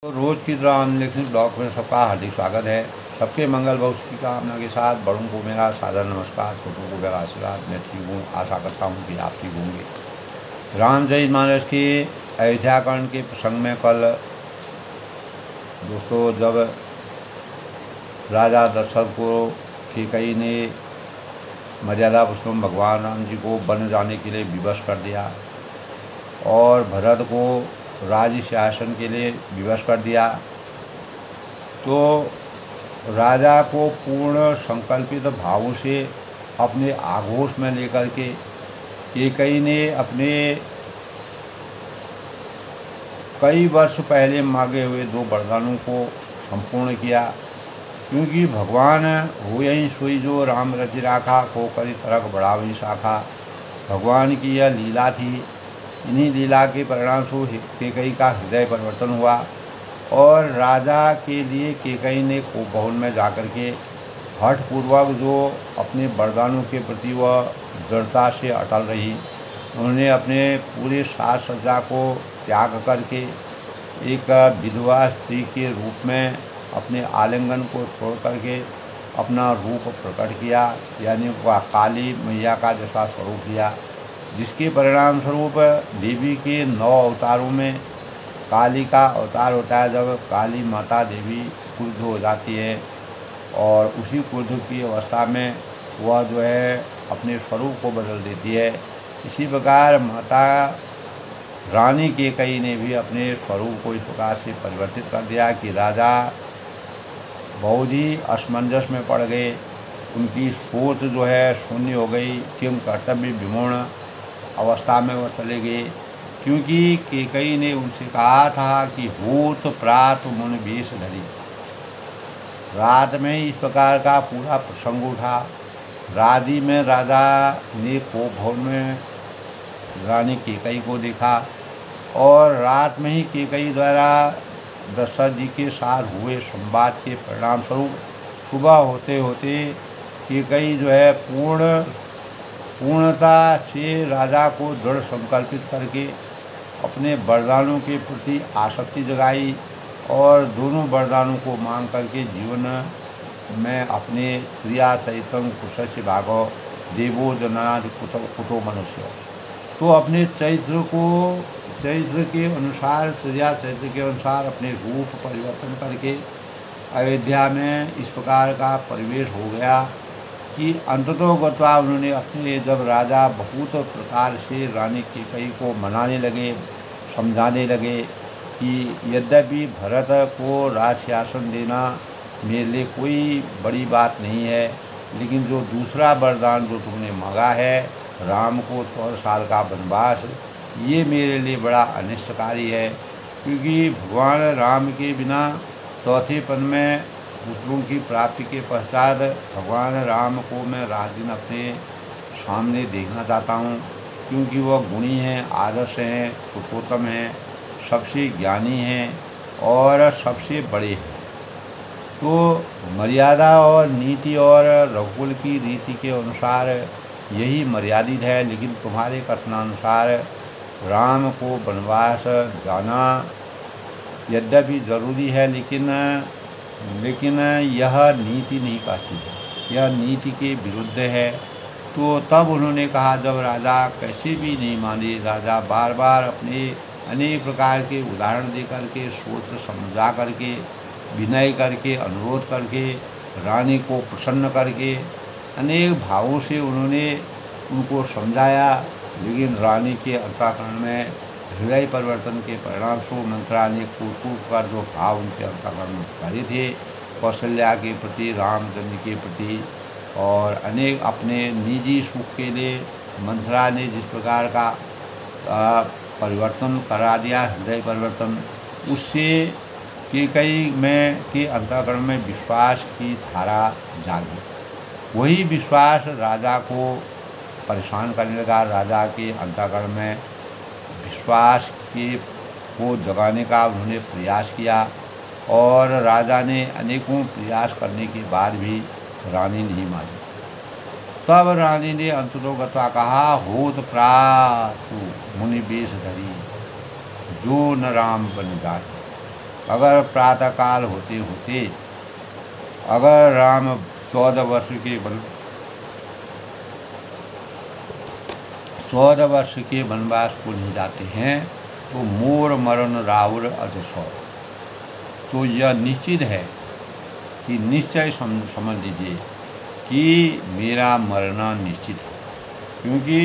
तो रोज़ की तरह अनलिखित ब्लॉग में सबका हार्दिक स्वागत है। सबके मंगल भविष्य की कामना के साथ बड़ों को मेरा सादर नमस्कार, छोटों को मेरा आशीर्वाद। मैं ठीक हूँ, आशा करता हूँ कि आप ठीक होंगे। रामचरितमानस के अयोध्याकांड के प्रसंग में कल दोस्तों जब राजा दशरथ को कैकेयी ने मर्यादा पुरुषोत्तम भगवान राम जी को वन जाने के लिए विवश कर दिया और भरत को राज्य शासन के लिए विवश कर दिया, तो राजा को पूर्ण संकल्पित भावों से अपने आगोश में लेकर के कैकेयी ने अपने कई वर्ष पहले मांगे हुए 2 वरदानों को संपूर्ण किया। क्योंकि भगवान हो यही सोई जो राम रचि राखा, को करी तरक बढ़ावई शाखा। भगवान की यह लीला थी। इन्हीं लीला के परिणाम स्वरूप कैकेयी का हृदय परिवर्तन हुआ और राजा के लिए कैकेयी ने कोपभवन में जाकर के हठपूर्वक जो अपने वरदानों के प्रति वह दृढ़ता से अटल रही। उन्होंने अपने पूरे साज सज्जा को त्याग करके एक विधवा स्त्री के रूप में अपने आलिंगन को छोड़ करके अपना रूप प्रकट किया, यानी वह काली मैया का जैसा स्वरूप लिया, जिसके परिणाम स्वरूप देवी के 9 अवतारों में काली का अवतार होता है। जब काली माता देवी क्रुद्ध हो जाती है और उसी क्रोध की अवस्था में वह जो है अपने स्वरूप को बदल देती है। इसी प्रकार माता रानी कैकेयी ने भी अपने स्वरूप को इस प्रकार से परिवर्तित कर दिया कि राजा बहुत ही असमंजस में पड़ गए। उनकी सोच जो है शून्य हो गई, किम कर्तव्य विमूढ़ अवस्था में वह चले गए। क्योंकि कैकेयी ने उनसे कहा था कि भूत प्रात मुन वेश धरी। रात में इस प्रकार का पूरा प्रसंग उठा। राधि में राजा ने कोपभवन में रानी कैकेयी को देखा और रात में ही कैकेयी द्वारा दशरथ जी के साथ हुए संवाद के परिणाम स्वरूप सुबह होते होते कैकेयी जो है पूर्णता से राजा को दृढ़ संकल्पित करके अपने वरदानों के प्रति आसक्ति जगाई और दोनों वरदानों को मांग करके जीवन में अपने क्रिया चैतन्य कुशस्य भागो देवो जनादि कुतो मनुष्य, तो अपने चरित्र के अनुसार क्रिया चरित्र के अनुसार अपने रूप परिवर्तन करके अयोध्या में इस प्रकार का परिवेश हो गया कि अंततोगत्वा उन्होंने अपने जब राजा बहुत प्रकार से रानी कैकेयी को मनाने लगे, समझाने लगे कि यद्यपि भरत को राज शासन देना मेरे लिए कोई बड़ी बात नहीं है, लेकिन जो दूसरा वरदान जो तुमने मांगा है राम को 14 साल का वनवास, ये मेरे लिए बड़ा अनिष्टकारी है। क्योंकि भगवान राम के बिना चौथेपन में पुत्रों की प्राप्ति के पश्चात भगवान राम को मैं रात दिन अपने सामने देखना चाहता हूँ। क्योंकि वह गुणी हैं, आदर्श हैं, पुरुषोत्तम हैं, सबसे ज्ञानी हैं और सबसे बड़े हैं। तो मर्यादा और नीति और रघुकुल की रीति के अनुसार यही मर्यादित है, लेकिन तुम्हारे कथनानुसार राम को वनवास जाना यद्यपि जरूरी है, लेकिन यह नीति नहीं कहती है, यह नीति के विरुद्ध है। तो तब उन्होंने कहा, जब राजा कैसे भी नहीं माने, राजा बार बार अपने अनेक प्रकार के उदाहरण दे करके सोच समझा करके विनय करके अनुरोध करके रानी को प्रसन्न करके अनेक भावों से उन्होंने उनको समझाया, लेकिन रानी के अंतःकरण में हृदय परिवर्तन के परिणाम स्वरूप मंत्रालय कूट कर जो भाव उनके अंतःकरण में कार्य थे कौशल्या के प्रति, रामचंद्र के प्रति और अनेक अपने निजी सुख के लिए मंथरा ने जिस प्रकार का परिवर्तन करा दिया, हृदय परिवर्तन, उससे कैकेयी में के अंतःकरण में विश्वास की धारा जागी। वही विश्वास राजा को परेशान करने लगा। राजा के अंतःकरण में विश्वास को जगाने का उन्होंने प्रयास किया और राजा ने अनेकों प्रयास करने के बाद भी रानी नहीं मानी। तब रानी ने अंततोगत्वा कहा, होत प्रातु मुनि वेश धरी जो न राम बन जाए। अगर प्रातःकाल होते होते अगर राम 14 वर्ष के वनवास को नहीं जाते हैं तो मोर मरण रावण अधसौ। तो यह निश्चित है कि निश्चय समझ लीजिए कि मेरा मरना निश्चित है, क्योंकि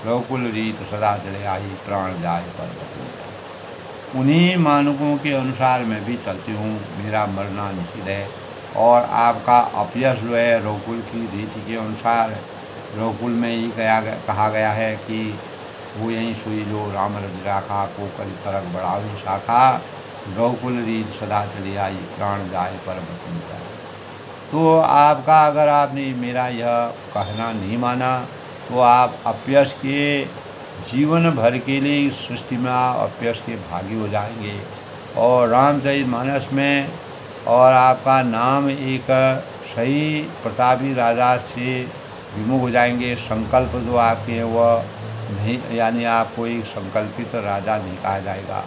रघुकुल रीत सदा चले आई, प्राण जाए पर बचन जाए। उन्हीं मानकों के अनुसार मैं भी चलती हूँ, मेरा मरना निश्चित है। और आपका अपयश जो है रघुकुल की रीति के अनुसार, रघुकुल में ही कहा गया है कि वो यहीं सोई जो राम रज राखा, को करी तरक बढ़ावी शाखा, रघुकुल रीत सदा चली आई, प्राण जाए पर बचन जाए। तो आपका अगर आपने मेरा यह कहना नहीं माना तो आप अपयश के जीवन भर के लिए इस सृष्टि में अपयश के भागी हो जाएंगे। और रामचरितमानस में और आपका नाम एक सही प्रतापी राजा से विमुख हो जाएंगे। संकल्प जो आपके हैं वह नहीं, यानी आपको एक संकल्पित राजा नहीं कहा जाएगा,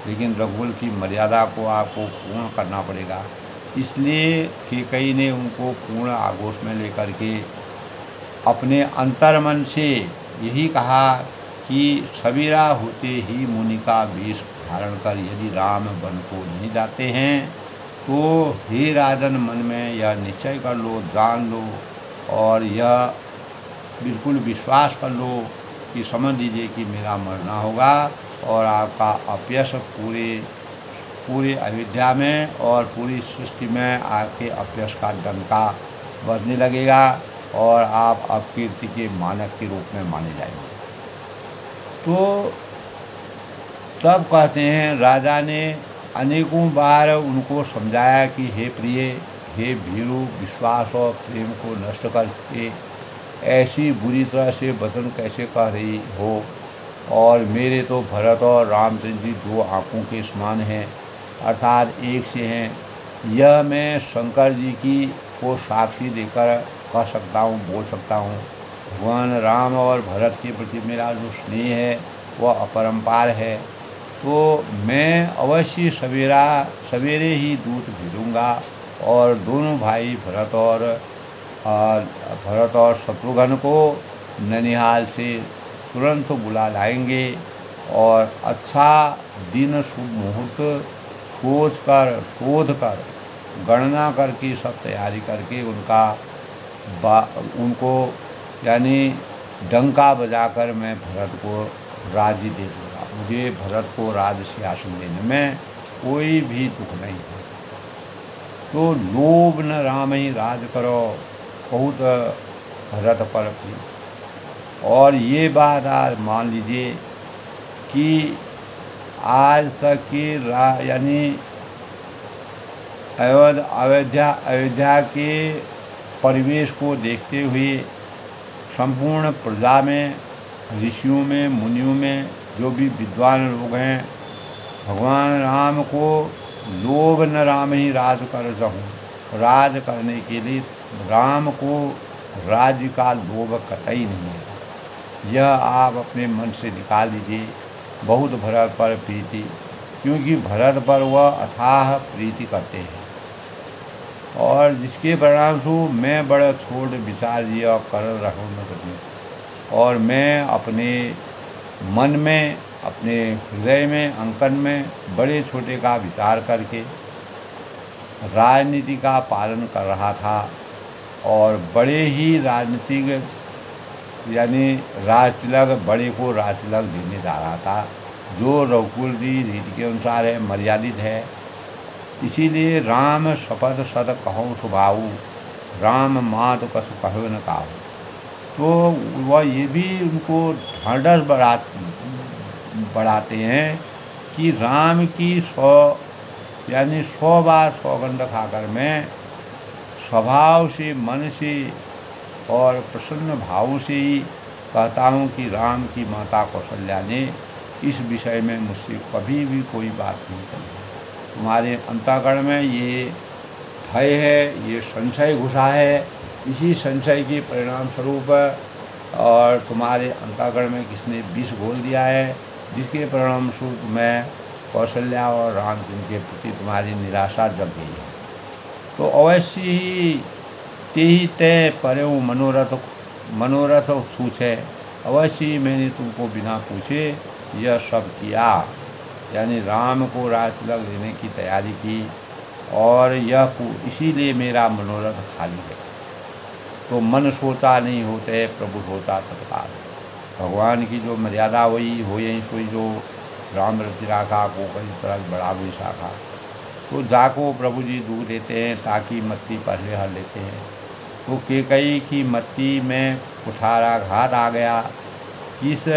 लेकिन रघुकुल की मर्यादा को आपको पूर्ण करना पड़ेगा। इसलिए कैकेयी ने उनको पूर्ण आगोश में लेकर के अपने अंतर्मन से यही कहा कि सवेरा होते ही मुनि का वेश धारण कर यदि राम वन को नहीं जाते हैं तो हे राजन, मन में यह निश्चय कर लो, जान लो और यह बिल्कुल विश्वास कर लो कि समझ लीजिए कि मेरा मरना होगा और आपका अपयश पूरे अयोध्या में और पूरी सृष्टि में आपके अपयश का डंका बजने लगेगा और आप अपकीर्ति के मानक के रूप में माने जाएंगे। तो तब कहते हैं राजा ने अनेकों बार उनको समझाया कि हे प्रिय, हे भीरू, विश्वास और प्रेम को नष्ट करके ऐसी बुरी तरह से वचन कैसे कह रही हो। और मेरे तो भरत और रामचंद्र जी दो आँखों के समान हैं, अर्थात एक से हैं। यह मैं शंकर जी की को साक्षी देकर कह सकता हूँ, बोल सकता हूँ। भगवान राम और भरत के प्रति मेरा जो स्नेह है वह अपरंपार है। तो मैं अवश्य सवेरे ही दूत भेजूँगा और दोनों भाई भरत और शत्रुघ्न को ननिहाल से तुरंत बुला लाएंगे और अच्छा दिन शुभ मुहूर्त शोध कर गणना करके सब तैयारी करके उनको यानी डंका बजाकर मैं भरत को राज्य दे दूँगा। मुझे भरत को राज्य सिंहासन देने में कोई भी दुख नहीं है। तो लोभ न राम ही राज करो, बहुत भरत पर प्रीत। और ये बात आज मान लीजिए कि आज तक की यानी अयोध्या के परिवेश को देखते हुए संपूर्ण प्रजा में, ऋषियों में, मुनियों में जो भी विद्वान लोग हैं, भगवान राम को लोभ न राम ही राज कर सकूँ, राज करने के लिए राम को राज्य का लोभ कतई नहीं है। यह आप अपने मन से निकाल लीजिए। बहुत भरत पर प्रीति, क्योंकि भरत पर वह अथाह प्रीति करते हैं और जिसके परिणाम स्वरूप मैं बड़ा छोड़ विचार दिया कर रहा हूँ। और मैं अपने मन में, अपने हृदय में, अंकन में बड़े छोटे का विचार करके राजनीति का पालन कर रहा था और बड़े ही राजनीतिक यानी राजतिलक, बड़े को राजतिलक देने जा रहा था, जो रघुकुल की रीति के अनुसार है, मर्यादित है। इसीलिए राम शपथ सद कहो सुभाऊ, राम मात कछु कहो न काहू। तो वह ये भी उनको ढाढ़स बढ़ाते हैं कि राम की 100 बार सौगंध खाकर मैं स्वभाव से, मन से और प्रसन्न भाव से ही कहता हूँ कि राम की माता कौशल्या ने इस विषय में मुझसे कभी भी कोई बात नहीं कही। तुम्हारे अंतःकरण में ये भय है, ये संशय घुसा है, इसी संशय के परिणाम स्वरूप और तुम्हारे अंतःकरण में किसने विष घोल दिया है, जिसके परिणाम स्वरूप मैं कौशल्या और रामचंद्र के प्रति तुम्हारी निराशा जग गई है, तो अवश्य ही ते ही तय परऊ मनोरथ सूझे। अवश्य ही मैंने तुमको बिना पूछे यह सब किया, यानी राम को राज तिलक देने की तैयारी की, और इसीलिए मेरा मनोरथ खाली है। तो मन सोचा नहीं होते, प्रभु सोचा तत्काल। भगवान की जो मर्यादा हुई हो यही सोई, जो राम रति राखा को कई तरह बड़ा भी शाखा। तो जाको प्रभु जी दूध देते हैं, ताकि मत्ती पहले हर लेते हैं। तो केकई की मत्ती में कुठाराघात आ गया, किस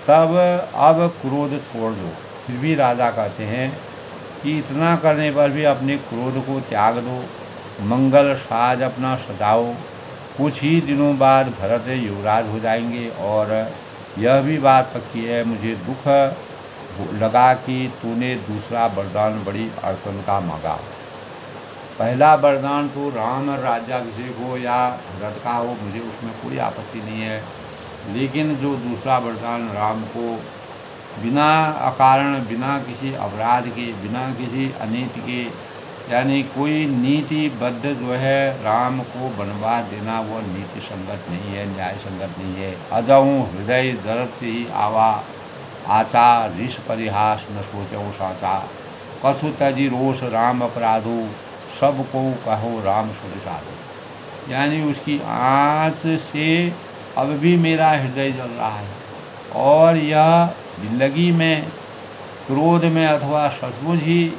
तब अब क्रोध छोड़ दो। फिर भी राजा कहते हैं कि इतना करने पर भी अपने क्रोध को त्याग दो, मंगल साज अपना सजाओ। कुछ ही दिनों बाद भरत युवराज हो जाएंगे, और यह भी बात पक्की है, मुझे दुख लगा कि तूने दूसरा वरदान बड़ी अड़चन का मांगा। पहला वरदान तो राम राज्याभिषेक हो या भरत का हो, मुझे उसमें कोई आपत्ति नहीं है, लेकिन जो दूसरा वरदान राम को बिना अकारण, बिना किसी अपराध के, बिना किसी अनीति के, यानी कोई नीतिबद्ध जो है राम को वनवास देना, वह नीति संगत नहीं है, न्याय संगत नहीं है। अजहूँ हृदय दर्द से ही आवा आचा, ऋष परिहास न सोचो साचा। कछु तजी रोष राम अपराधो, सब को कहो राम सुरसाधो। यानी उसकी आँच से अब भी मेरा हृदय जल रहा है, और यह जिंदगी में क्रोध में अथवा सचमुच ही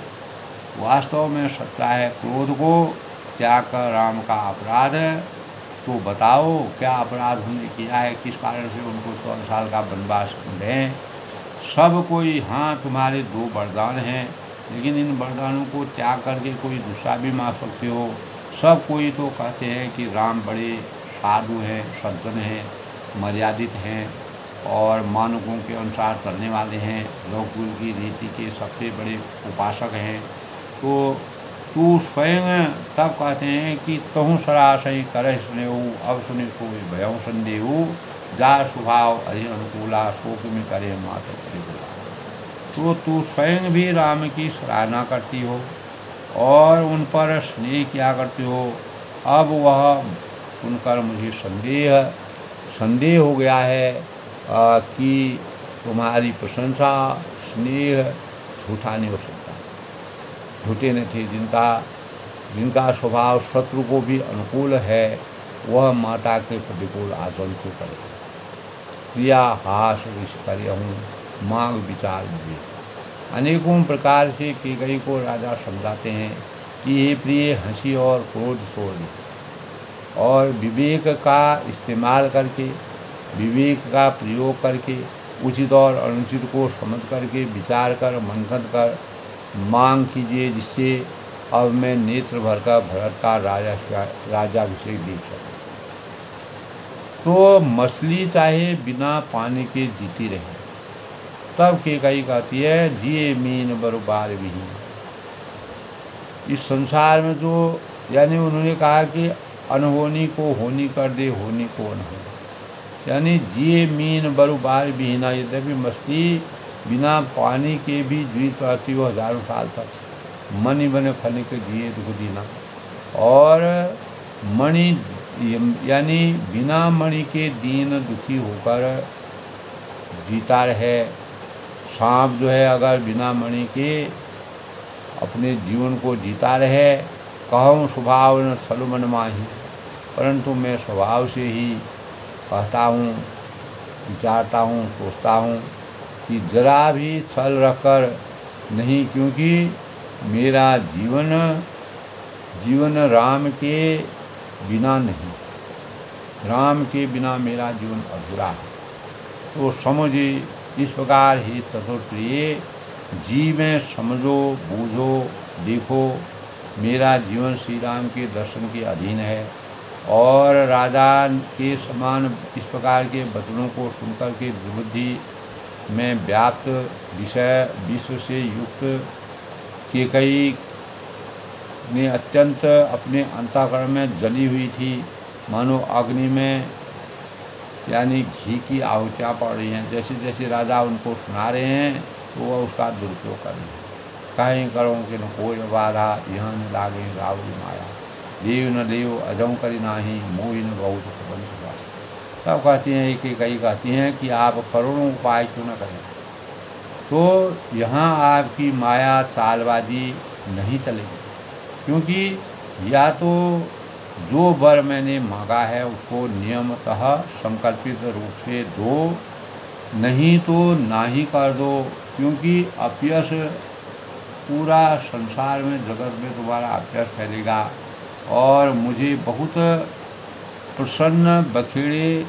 वास्तव में सच्चा है। क्रोध को त्याग कर राम का अपराध तो बताओ, क्या अपराध उन्होंने किया है, किस कारण से उनको 14 साल का वनवास दें। सब कोई, हाँ तुम्हारे 2 वरदान हैं, लेकिन इन वरदानों को त्याग करके कोई दूसरा भी मांग सकते हो। सब कोई तो कहते हैं कि राम बड़े साधु हैं, सज्जन हैं, मर्यादित हैं, और मानकों के अनुसार चलने वाले हैं, लोककुल की रीति के सबसे बड़े उपासक हैं। तो तू स्वयं तब कहते हैं कि तहु सरासई करह स्नेहु, अब सुनि कोई भयउ संदेहु, जा स्वभाव हरि अनुकूला, शोक में करे माता परिकुला। तो तू स्वयं भी राम की सराहना करती हो और उन पर स्नेह किया करती हो। अब वह सुनकर मुझे संदेह हो गया है कि तुम्हारी प्रशंसा, स्नेह झूठा नहीं हो सकता। झूठे न थे जिनका स्वभाव शत्रु को भी अनुकूल है, वह माता के प्रतिकूल आचरण क्यों करे। क्रिया हास विष करियहूँ, मांग विचार विवेक। अनेकों प्रकार से केकई को राजा समझाते हैं कि हे प्रिय, हंसी और क्रोध छोड़ दे, और विवेक का इस्तेमाल करके, विवेक का प्रयोग करके, उचित और अनुचित को समझ करके, विचार कर, मंथन कर मांग कीजिए, जिससे अब मैं नेत्र भरकर भरत का राजाभिषेक देख सकूं। तो मछली चाहे बिना पानी के जीती रहे। तब केकई कहती है, जिए मीन बरोबार विहीन। इस संसार में जो, यानी उन्होंने कहा कि अनहोनी को होनी कर दे, होनी को अनहोनी, यानी जिए मीन बरोबार विहीना। यद्यपि मछली बिना पानी के भी जीवित रहती हो हजारों साल तक, मणि बने फल के जिए दुख दीना। और मणि यानी बिना मणि के दीन दुखी होकर जीता रहे। सांप जो है अगर बिना मणि के अपने जीवन को जीता रहे, कहूँ स्वभाव न छल मन माही, परंतु मैं स्वभाव से ही कहता हूँ, विचारता हूँ, सोचता हूँ कि जरा भी छल रखकर नहीं, क्योंकि मेरा जीवन राम के बिना नहीं, राम के बिना मेरा जीवन अधूरा है। तो समझे इस प्रकार ही चतुर्प्रिय जी में समझो, बूझो, देखो, मेरा जीवन श्री राम के दर्शन के अधीन है। और राजा के समान इस प्रकार के वचनों को सुनकर के बुद्धि में व्याप्त विश्व से युक्त केकई ने अत्यंत अपने अंतःकरण में जली हुई थी, मानो अग्नि में यानी घी की आहुतियाँ पड़ रही हैं। जैसे जैसे राजा उनको सुना रहे हैं, तो वह उसका दुरुपयोग कर ले। कहीं करो कि न कोई बाधा, यहाँ न लागे रावली माया, देव न देव अजम करी नाही, मोही न बहुत प्रबंध हुआ। तब कहती हैं, एक कई कहती हैं कि आप करोड़ों उपाय क्यों न करें, तो यहाँ आपकी माया चालबाजी नहीं चलेगी। क्योंकि या तो जो वर मैंने मांगा है उसको नियमतः संकल्पित रूप से दो, नहीं तो ना ही कर दो। क्योंकि अपयश पूरा संसार में, जगत में तुम्हारा अपयश फैलेगा। और मुझे बहुत प्रसन्न बखेड़े,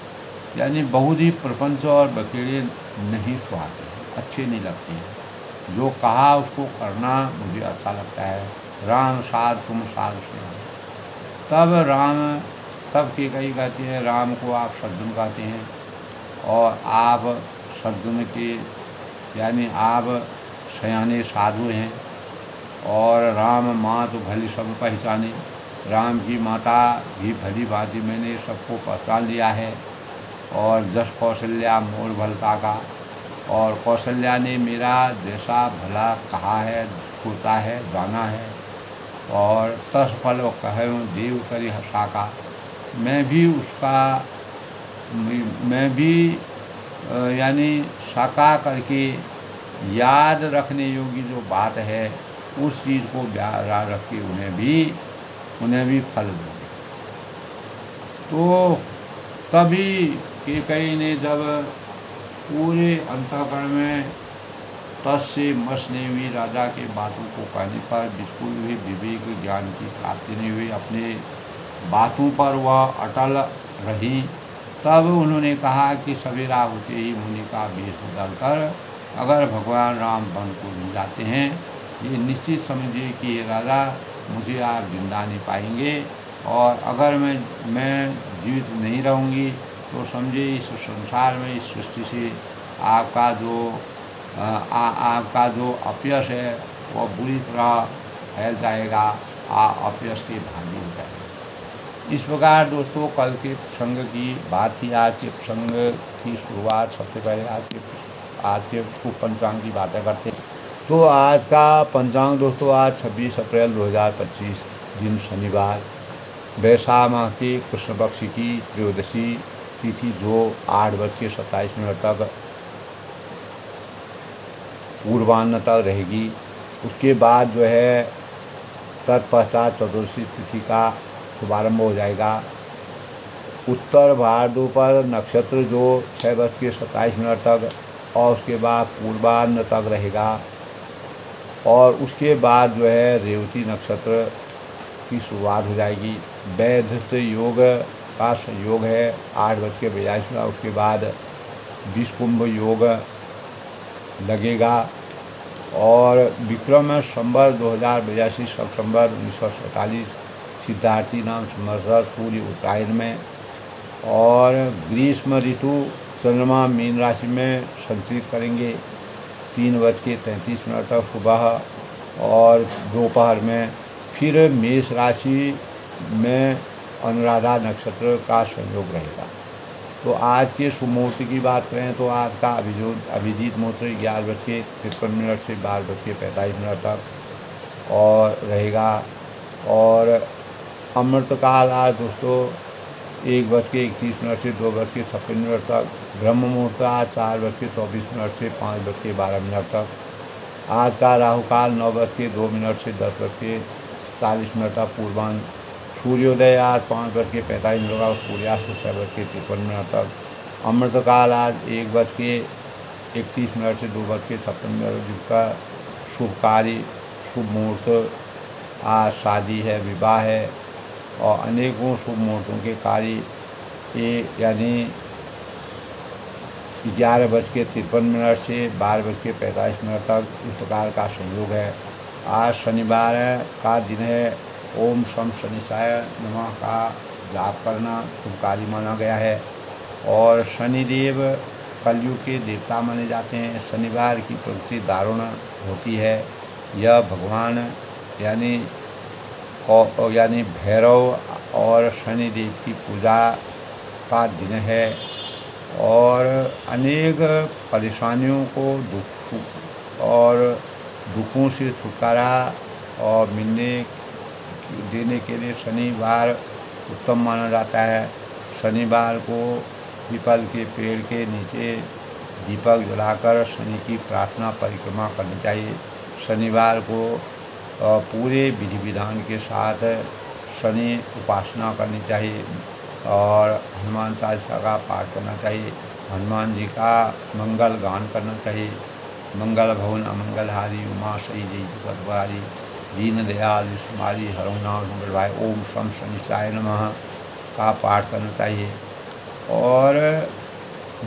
यानी बहुत ही प्रपंच और बखेड़े नहीं सुहाते, अच्छे नहीं लगते हैं। जो कहा उसको करना मुझे अच्छा लगता है। राम साध तुम साध से। तब कई कहते हैं राम को आप सज्जन कहते हैं, और आप सज्जन के यानी आप सयाने साधु हैं। और राम माँ तो भली सब पहचाने, राम की माता भी भली भांति मैंने सबको पहचान लिया है। और जस कौशल्या मोर भलता का, और कौशल्या ने मेरा जैसा भला कहा है, होता है, जाना है। और तस फल कहे देव करी हसा का, मैं भी यानी साका करके याद रखने योग्य जो बात है उस चीज़ को याद रख के उन्हें भी फल दूँगी। तो तभी कैकेयी ने जब पूरे अंतःकरण में तस से मस नहीं हुई, राजा के बातों को कहने पर बिल्कुल भी विवेक ज्ञान की प्राप्ति नहीं हुई, अपने बातों पर वह अटल रही। तब उन्होंने कहा कि सवेरा होते ही मुनि का वेश बदलकर अगर भगवान राम वन को ले जाते हैं, ये निश्चित समझिए कि ये राजा मुझे आप जिंदा नहीं पाएंगे। और अगर मैं जीवित नहीं रहूँगी तो समझिए इस संसार में, इस सृष्टि से आपका जो अपयश है वह बुरी तरह फैल जाएगा, अपयश के भागी हो जाएगा। इस प्रकार दोस्तों कल के प्रसंग की बात थी। आज के प्रसंग की शुरुआत सबसे पहले आज के शुभ पंचांग की बातें करते हैं। तो आज का पंचांग दोस्तों, आज 26 अप्रैल 2025 दिन शनिवार, वैशाख माह के कृष्ण पक्ष की त्रयोदशी तिथि जो 8:27 तक पूर्वाह्न तक रहेगी। उसके बाद जो है तत्पश्चात चतुर्दशी तिथि का शुभारंभ हो जाएगा। उत्तर भाद्रपद नक्षत्र जो 6:27 तक और उसके बाद पूर्वाह्न तक रहेगा। और उसके बाद जो है रेवती नक्षत्र की शुरुआत हो जाएगी। वैधृत योग का संयोग है 8:42। उसके बाद विषकुंभ योग लगेगा। और विक्रम संवत 2082 संवत 1947 सिद्धार्थी नाम संवत्सर सूर्य उत्तरायण में। और ग्रीष्म ऋतु चंद्रमा मीन राशि में संचित करेंगे 3:33 तक सुबह, और दोपहर में फिर मेष राशि में अनुराधा नक्षत्र का संयोग रहेगा। तो आज के शुभ मुहूर्त की बात करें तो आज का अभिजीत मुहूर्त 11:53 से 12:45 तक और रहेगा। और अमृतकाल आज दोस्तों 1:31 से 2:56 तक। ब्रह्म मुहूर्त आज 4:24 से 5:12 तक। आज का राहु काल 9:02 से 10:40 तक पूर्वाह्न। सूर्योदय आज 5:45 का, सूर्यास्त 6:53 तक। अमृतकाल आज 1:31 से 2:56 जिसका शुभ कार्य शुभ मुहूर्त आज शादी है, विवाह है। और अनेकों शुभ मुहूर्तों के कार्य यानी 11:53 से 12:45 तक इस प्रकार का संयोग है। आज शनिवार का दिन है। ओम शम शनिसाय नमः का जाप करना शुभकारी माना गया है। और शनिदेव कलयुग के देवता माने जाते हैं। शनिवार की प्रवृत्ति दारुण होती है। यह भगवान यानी भैरव और शनिदेव की पूजा का दिन है। और अनेक परेशानियों को और दुखों से छुटकारा और मिलने देने के लिए शनिवार उत्तम माना जाता है। शनिवार को पीपल के पेड़ के नीचे दीपक जलाकर शनि की प्रार्थना परिक्रमा करनी चाहिए। शनिवार को पूरे विधि विधान के साथ शनि उपासना करनी चाहिए और हनुमान चालीसा का पाठ करना चाहिए। हनुमान जी का मंगल गान करना चाहिए। मंगल भवन अमंगलहारी उमा सही जय जगतवारी दीन दयाल विस्मारी हरुनाथ मंगलवाय ओम शम शनिचाय नमः का पाठ करना चाहिए और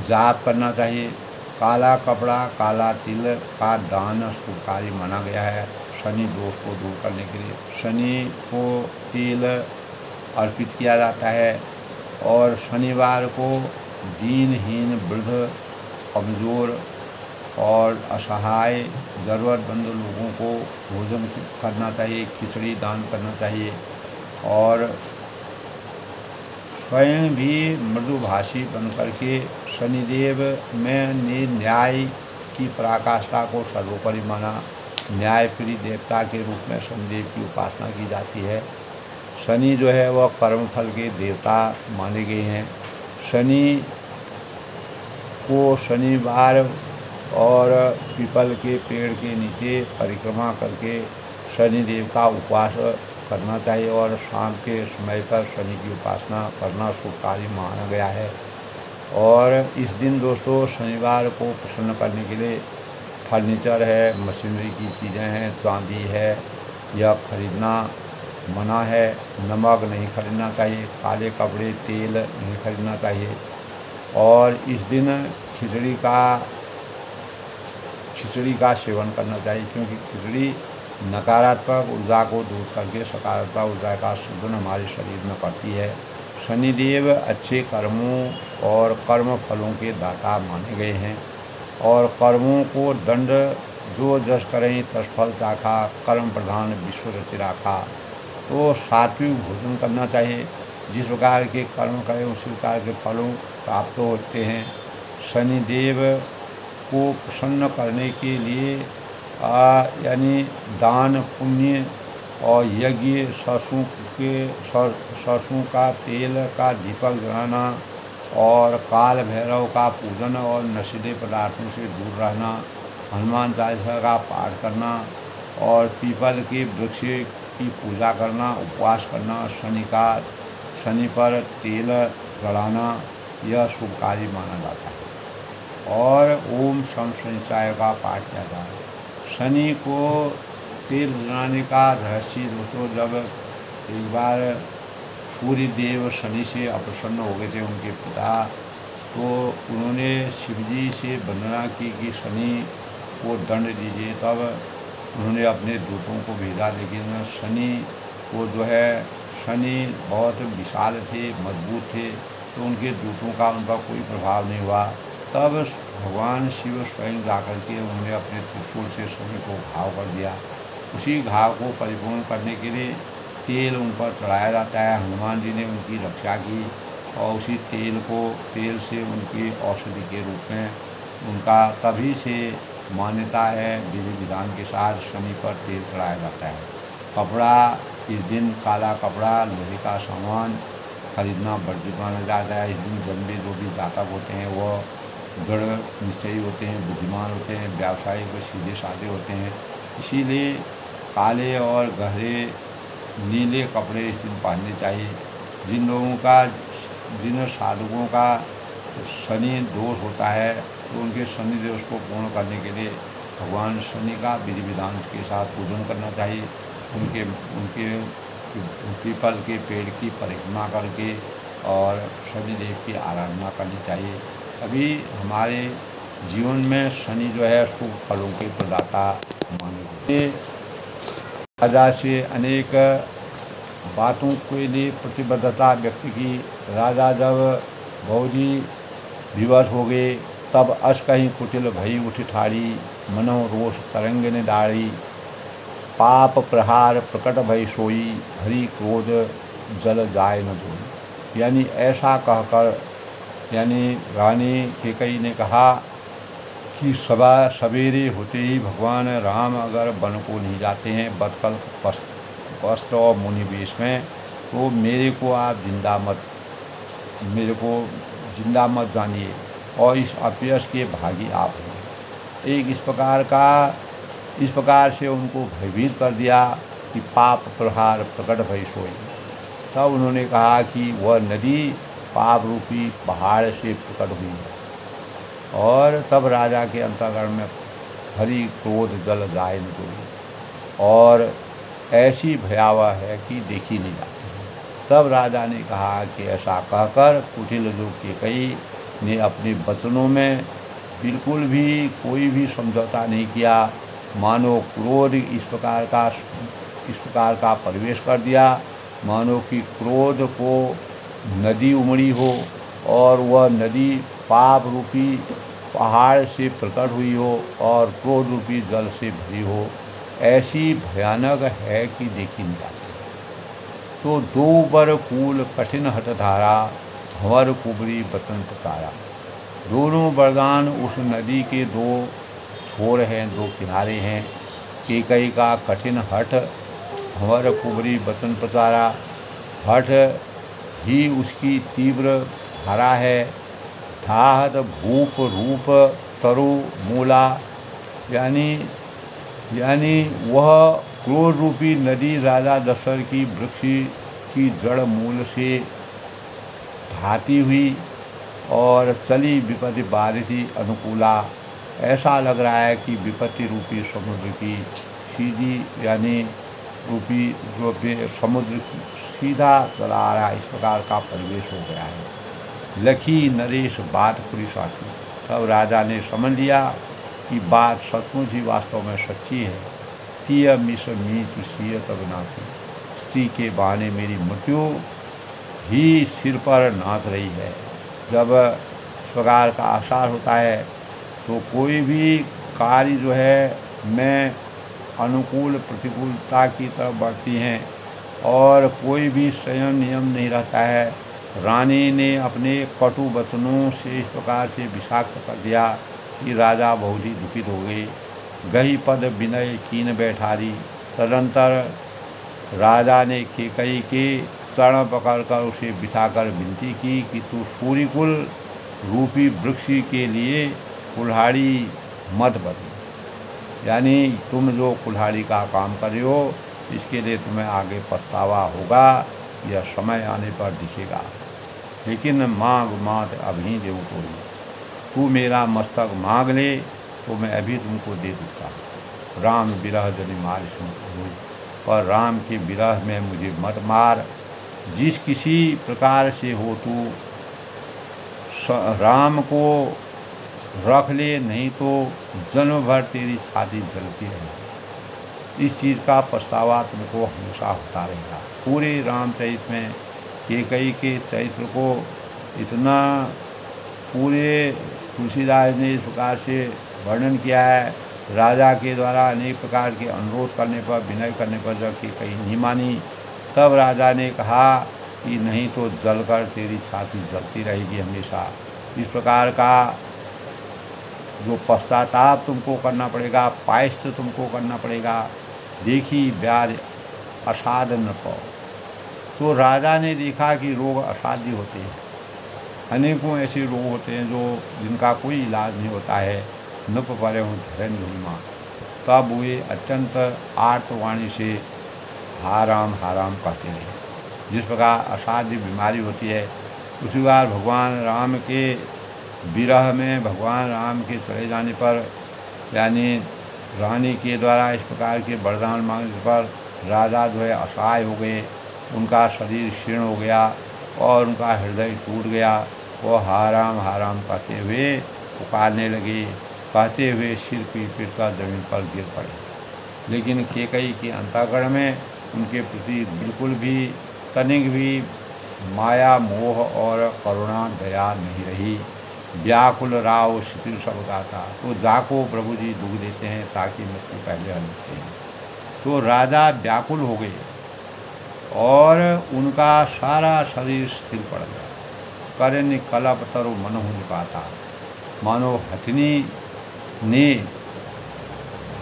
जाप करना चाहिए। काला कपड़ा काला तिल का दान शुभकारी माना गया है शनि दोष को दूर करने के लिए। शनि को तिल अर्पित किया जाता है और शनिवार को दीनहीन वृद्ध कमज़ोर और असहाय ज़रूरतमंद लोगों को भोजन करना चाहिए, खिचड़ी दान करना चाहिए और स्वयं भी मृदुभाषी बनकर के शनिदेव में ने न्याय की पराकाष्ठा को सर्वोपरि माना। न्यायप्रिय देवता के रूप में शनिदेव की उपासना की जाती है। शनि जो है वह कर्मफल के देवता माने गए हैं। शनि को शनिवार और पीपल के पेड़ के नीचे परिक्रमा करके शनिदेव का उपवास करना चाहिए और शाम के समय पर शनि की उपासना करना शुभकारी माना गया है। और इस दिन दोस्तों शनिवार को प्रसन्न करने के लिए फर्नीचर है, मशीनरी की चीज़ें हैं, चांदी है, यह खरीदना मना है। नमक नहीं खरीदना चाहिए, काले कपड़े तेल नहीं खरीदना चाहिए और इस दिन खिचड़ी का सेवन करना चाहिए क्योंकि खिचड़ी नकारात्मक ऊर्जा को दूर करके सकारात्मक ऊर्जा का सृजन हमारे शरीर में करती है। शनिदेव अच्छे कर्मों और कर्म फलों के दाता माने गए हैं और कर्मों को दंड जो जस करें तस फल चाखा कर्म प्रधान विश्व रचि राखा। तो सात्विक भोजन करना चाहिए। जिस प्रकार के कर्म करें उसी प्रकार के फलों प्राप्त होते हैं। शनिदेव को प्रसन्न करने के लिए यानी दान पुण्य और यज्ञ सरसों का तेल का दीपक जलाना और काल भैरव का पूजन और नशीले पदार्थों से दूर रहना, हनुमान चालीसा का पाठ करना और पीपल के वृक्ष की पूजा करना, उपवास करना, शनि पर तेल जलाना यह शुभकारी माना जाता है और ओम शम शनिचाय का पाठ किया जाता है। शनि को तेल जलाने का रहस्य दोस्तों, जब एक बार सूर्य देव शनि से अप्रसन्न हो गए थे उनके पिता, तो उन्होंने शिवजी से वंदना की कि शनि को दंड दीजिए। तब उन्होंने अपने दूतों को भेजा, लेकिन शनि को जो है शनि बहुत विशाल थे, मजबूत थे, तो उनके दूतों का उन पर कोई प्रभाव नहीं हुआ। तब भगवान शिव स्वयं जाकर के उन्होंने अपने त्रिशूल से शनि को घाव कर दिया। उसी घाव को परिपूर्ण करने के लिए तेल उन पर चढ़ाया जाता है। हनुमान जी ने उनकी रक्षा की और उसी तेल से उनकी औषधि के रूप में उनका तभी से मान्यता है, विधि विधान के साथ शनि पर तेल चढ़ाया जाता है। कपड़ा इस दिन काला कपड़ा, लोहे का सामान खरीदना वर्जित माना जाता है। इस दिन जन्मे जो भी जातक होते हैं वह दृढ़ निश्चयी होते हैं, बुद्धिमान होते हैं, व्यावसायिक व सीधे साधे होते हैं। इसीलिए काले और गहरे नीले कपड़े इस दिन पहनने चाहिए। जिन साधकों का शनि दोष होता है तो उनके शनि दोष को पूर्ण करने के लिए भगवान शनि का विधि विधान के साथ पूजन करना चाहिए। उनके पीपल के पेड़ की परिक्रमा करके और शनिदेव की आराधना करनी चाहिए। तभी हमारे जीवन में शनि जो है शुभ फलों के प्रदाता माने। राजा से अनेक बातों के लिए प्रतिबद्धता व्यक्त की। राजा जब बहुजी विवश हो गए तब अस कहीं कुटिल भई उठ ठाड़ी, मनो रोष तरंग ने डाड़ी, पाप प्रहार प्रकट भई सोई, भरी क्रोध जल जाए न जोई। यानी ऐसा कहकर यानी रानी कैकेयी ने कहा कि सवेरे होते ही भगवान राम अगर वन को नहीं जाते हैं बदकल वस्त्र और मुनि वेश में, तो मेरे को जिंदा मत जानिए और इस अपयश के भागी आप हैं। एक इस प्रकार से उनको भयभीत कर दिया कि पाप प्रहार प्रकट भई सोई। तब उन्होंने कहा कि वह नदी पाप रूपी पहाड़ से प्रकट हुई है। और तब राजा के अंतःकरण में भरी क्रोध जल जाए निकली और ऐसी भयावह है कि देखी नहीं जाती। तब राजा ने कहा कि ऐसा कहकर कुटिल जो कैकेयी ने अपने वचनों में बिल्कुल भी कोई भी समझौता नहीं किया, मानो क्रोध इस प्रकार का प्रवेश कर दिया, मानो कि क्रोध को नदी उमड़ी हो और वह नदी पाप रूपी पहाड़ से प्रकट हुई हो और क्रोध रूपी जल से भरी हो। ऐसी भयानक है कि देखी नहीं जाती। तो दो बर कूल कठिन हठ धारा, भंवर कुबरी बसंत तारा। दोनों वरदान उस नदी के दो छोर हैं, दो किनारे हैं। कैकेयी का कठिन हठ, भंवर कुबरी बसंत तारा। हठ ही उसकी तीव्र धारा है। ठाहत भूप रूप तरु मूला, यानी वह क्रोध रूपी नदी राजा दशरथ की वृक्ष की जड़ मूल से ढाती हुई और चली विपत्ति बारिथी अनुकूला। ऐसा लग रहा है कि विपत्ति रूपी समुद्र की समुद्र सीधा चला आ रहा है, इस प्रकार का परिवेश हो गया है। लखी नरेश बात पूरी साथी। तब राजा ने समझ लिया कि बात सचमुच ही वास्तव में सच्ची है। तीय मिस मीच सीय तब नाथी। स्त्री के बहाने मेरी मृत्यु ही सिर पर नाथ रही है। जब इस प्रकार का आसार होता है तो कोई भी कार्य जो है में अनुकूल प्रतिकूलता की तरफ बढ़ती हैं और कोई भी संयम नियम नहीं रहता है। रानी ने अपने कटु वचनों से इस प्रकार से विषाक्त कर दिया कि राजा बहुत ही दुखित हो गए। गही पद विनय कीन बैठारी। तदंतर राजा ने कैकेयी के चरण पकड़कर उसे बिठाकर विनती की कि तू सूर्यकुल रूपी वृक्ष के लिए कुल्हाड़ी मत बन, यानी तुम जो कुल्हाड़ी का काम कर रहे हो इसके लिए तुम्हें आगे पछतावा होगा, यह समय आने पर दिखेगा। लेकिन मांग मात अभी देव कोई, तू मेरा मस्तक मांग ले तो मैं अभी तुमको दे दूँगा। राम विरह जनि मार हुई, पर राम के विरह में मुझे मत मार। जिस किसी प्रकार से हो तू राम को रख ले, नहीं तो जन्म भर तेरी छाती जलती रहेगी। इस चीज़ का पछतावा तुमको हमेशा होता रहेगा। पूरे रामचरित में कैकेयी के चरित्र को इतना पूरे तुलसीदास ने इस प्रकार से वर्णन किया है। राजा के द्वारा अनेक प्रकार के अनुरोध करने पर, विनय करने पर जब कैकेयी नहीं मानी, तब राजा ने कहा कि नहीं तो जलकर तेरी छाती जलती रहेगी हमेशा। इस प्रकार का जो पश्चाताप तुमको करना पड़ेगा, प्रायश्चित तुमको करना पड़ेगा। देखी व्याधि असाध्य न पाओ। तो राजा ने देखा कि रोग असाध्य होते हैं, अनेकों ऐसे रोग होते हैं जिनका कोई इलाज नहीं होता है। नृप परे हूँ धैर्य धुमा। तब वे अत्यंत आर्तवाणी से हाराम कहते हैं। जिस प्रकार असाध्य बीमारी होती है, उसी बार भगवान राम के विरह में, भगवान राम के चले जाने पर, यानी रानी के द्वारा इस प्रकार के वरदान मांगने पर राजा जो है असहाय हो गए, उनका शरीर क्षीण हो गया और उनका हृदय टूट गया। वो हाराम कहते हुए पुकारने लगे, कहते हुए सिर पीट कर जमीन पर गिर पड़े। लेकिन कैकेयी के अंतःकरण में उनके प्रति बिल्कुल भी तनिक भी माया, मोह और करुणा, दया नहीं रही। व्याकुल राव शिथिल सब गाता। तो जाको प्रभु जी दुख देते हैं ताकि मृत्यु पहले हलते हैं। तो राजा व्याकुल हो गए और उनका सारा शरीर शिथिल पड़ गया। करन कलप तरु मन हो पाता, मानो हथनी ने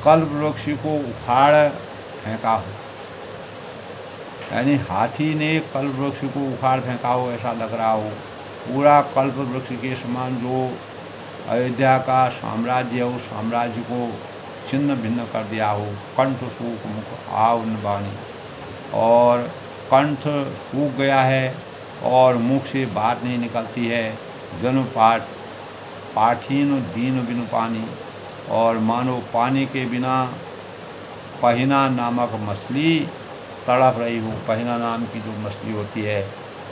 कल्प वृक्ष को उखाड़ फेंका हो, यानी हाथी ने कल्प वृक्ष को उखाड़ फेंका हो ऐसा लग रहा हो। पूरा कल्प वृक्ष के समान जो अयोध्या का साम्राज्य है उस साम्राज्य को छिन्न भिन्न कर दिया हो। कंठ सूख मुख आव न बानी, और कंठ सूख गया है और मुख से बात नहीं निकलती है। जनु पाठीन दीन बिनु पानी, और मानो पानी के बिना पहिना नामक मछली तड़प रही हो। पहिना नाम की जो मछली होती है